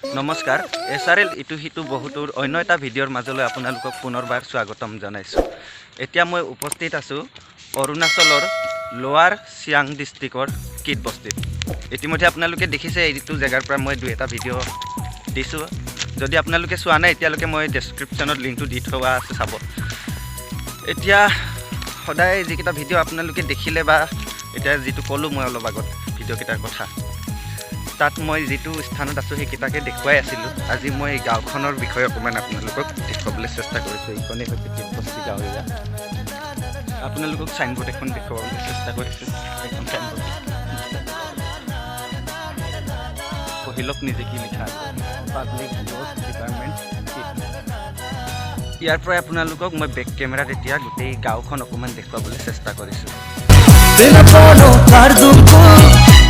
নমস্কাৰ SRL ইটো সিটো বহুতৰ অন্য এটা ভিডিঅ'ৰ মাজলৈ আপোনালোকক পুনৰবাৰ স্বাগতম জনাইছোঁ। এতিয়া মই উপস্থিত আছোঁ অৰুণাচলৰ লোৱাৰ চিয়াং ডিষ্ট্ৰিক্টৰ কিট বস্তিত। ইতিমধ্যে আপোনালোকে দেখিছে এইটো জেগাৰ পৰা মই দুই এটা ভিডিঅ' দিছোঁ। যদি আপোনালোকে চোৱা নাই এতিয়ালৈকে মই ডেছক্ৰিপশ্যনত লিংকটো দি থোৱা আছে চাব। এতিয়া সদায় যিকেইটা ভিডিঅ' আপোনালোকে দেখিলে বা এতিয়া যিটো ক'লোঁ মই অলপ আগত ভিডিঅ'কেইটাৰ কথা, তাত মই যিটো স্থানত আছোঁ সেইকেইটাকে দেখুৱাই আছিলোঁ। আজি মই এই গাঁওখনৰ বিষয়ে অকণমান আপোনালোকক দেখুৱাবলৈ চেষ্টা কৰিছোঁ। এইখনেই হৈছে কিট বস্তি গাঁও এৰিয়া। আপোনালোকক চাইনবোৰ্ড এখন দেখুৱাবলৈ চেষ্টা কৰিছোঁ। এখন চাইনবোৰ্ড পঢ়িলক নিজে কি লিখা আছে, পাব্লিক ৱৰ্কছ ডিপাৰ্টমেণ্ট। ইয়াৰ পৰাই আপোনালোকক মই বেক কেমেৰাত এতিয়া গোটেই গাঁওখন অকণমান দেখুৱাবলৈ চেষ্টা কৰিছোঁ।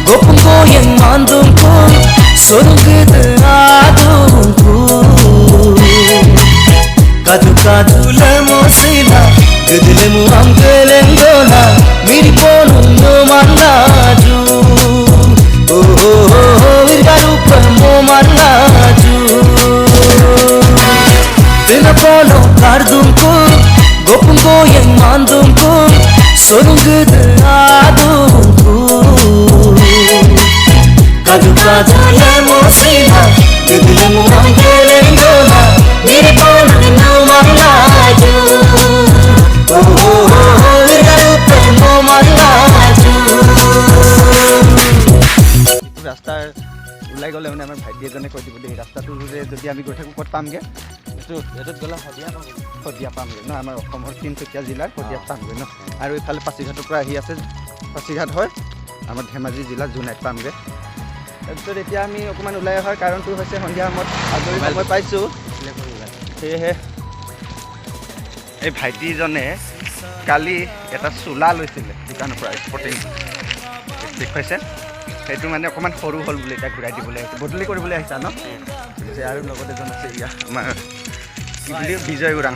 Gopungko yang mandungku sorungku adungku kadu lemo sila gedlemu amgelengona miriponu no manaju virgaru pamo manaju tenapono kardungku gopungko yang mandungku sorungku adungku kadu lemo sila gedlemu amgelengona miriponu no manaju virgaru pamo manaju ৰাস্তা ওলাই গ'লে মানে আমাৰ ভাইটি এজনে কৈ দিব দেই, ৰাস্তাটো যদি আমি গৈ থাকোঁ ক'ত পামগৈ? এইটোত গ'লে শদিয়া পামগৈ ন, আমাৰ অসমৰ তিনিচুকীয়া জিলাৰ শদিয়াত পামগৈ ন। আৰু এইফালে পাছিঘাটৰ পৰা আহি আছে, পাছিঘাট হয় আমাৰ ধেমাজি জিলাৰ জোনাইত পামগৈ। তাৰপিছত এতিয়া আমি অকণমান ওলাই অহাৰ কাৰণটো হৈছে সন্ধিয়া সময়ত আজৰি সময় পাইছোঁ, সেয়েহে এই ভাইটিজনে কালি এটা চোলা লৈছিলে দোকানৰ পৰা, স্পৰ্টিং দেখুৱাইছে। সেইটো মানে অকণমান সৰু হ'ল বুলি এতিয়া ঘূৰাই দিবলৈ আহিছে, বদলি কৰিবলৈ আহিছা ন। আৰু লগত এজন আছে ইয়াত আমাৰ কি বুলি বিজয় ওৰাং।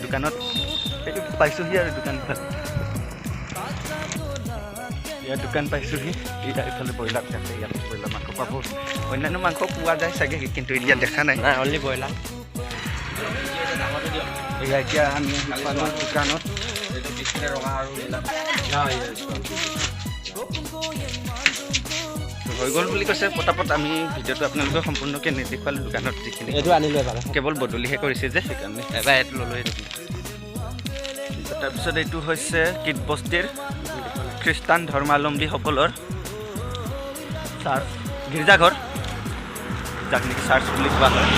দোকানত সেইটো পাইছোঁহি আৰু দোকানখন ইয়াৰ দোকান পাইছোঁহি। ইয়াৰ ইফালে ব্ৰইলাৰ আছে, ইয়াত ব্ৰইলাৰ মাংস পাব। অন্যান্য মাংস পোৱা যায় চাগে, কিন্তু এতিয়া দেখা নাই, অনলি ব্ৰইলাৰ। এয়া এতিয়া আমি দোকানত হৈ গ'ল বুলি কৈছে। পটাপট আমি ভিডিঅ'টো আপোনালোকে সম্পূৰ্ণকৈ নেদেখুৱালোঁ। দোকানত যিখিনি এইটো আনিলোঁ এবাৰ, কেৱল বদলিহে কৰিছে যে সেইকাৰণে এবাৰ এইটো ল'লোঁ এইটো। তাৰপিছত এইটো হৈছে কিট বস্তিৰ খ্ৰীষ্টান ধৰ্মাৱলম্বীসকলৰ চাৰ্চ, গীৰ্জাঘৰ, যাক নেকি চাৰ্চ বুলি কোৱা হয়।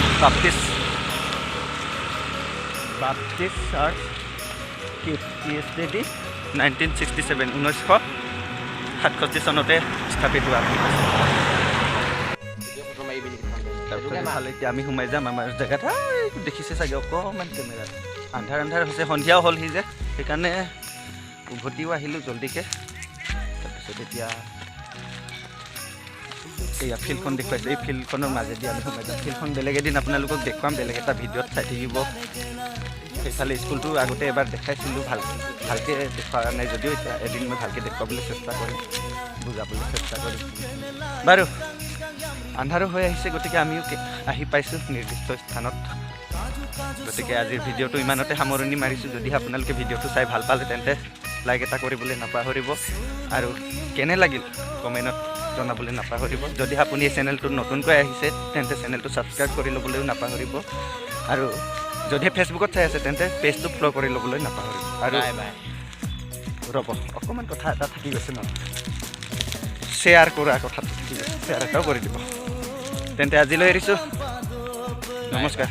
বাপ্টিষ্ট চাৰ্চ কিট PSDD 1967 1967 চনতে স্থাপিত হোৱা। তাৰপিছত ইফালে এতিয়া আমি সোমাই যাম আমাৰ জেগাত। দেখিছে চাগে অকণমান কেমেৰাত আন্ধাৰ আন্ধাৰ হৈছে, সন্ধিয়াও হ'লহি যে সেইকাৰণে উভতিও আহিলোঁ জল্দিকৈ। তাৰপিছত এতিয়া এয়া ফিল্ডখন দেখুৱাইছে, এই ফিল্ডখনৰ মাজেদি আমি সোমাই যাম। ফিল্ডখন বেলেগ এদিন আপোনালোকক দেখুৱাম, বেলেগ এটা ভিডিঅ'ত চাই থাকিব। সেইফালে স্কুলটো আগতে এবাৰ দেখাইছিলোঁ, ভালকৈ দেখুওৱা নাই যদিও এতিয়া এদিন মই ভালকৈ দেখুৱাবলৈ চেষ্টা কৰিম, বুজাবলৈ চেষ্টা কৰিম। বাৰু আন্ধাৰো হৈ আহিছে, গতিকে আমিও আহি পাইছোঁ নিৰ্দিষ্ট স্থানত। গতিকে আজিৰ ভিডিঅ'টো ইমানতে সামৰণি মাৰিছোঁ। যদি আপোনালোকে ভিডিঅ'টো চাই ভাল পালে তেন্তে লাইক এটা কৰিবলৈ নাপাহৰিব, আৰু কেনে লাগিল কমেণ্টত জনাবলৈ নাপাহৰিব। যদি আপুনি এই চেনেলটোত নতুনকৈ আহিছে তেন্তে চেনেলটো ছাবস্ক্ৰাইব কৰি ল'বলৈও নাপাহৰিব, আৰু যদি ফেচবুকত চাই আছে তেন্তে পেজটো ফ'ল' কৰি ল'বলৈ নাপাহৰিব। আৰু ৰ'ব অকণমান কথা এটা থাকি গৈছে ন, শ্বেয়াৰ কৰা কথাটো থাকি গৈছে, শ্বেয়াৰ এটাও কৰি দিব। তেন্তে আজিলৈ এৰিছোঁ, নমস্কাৰ।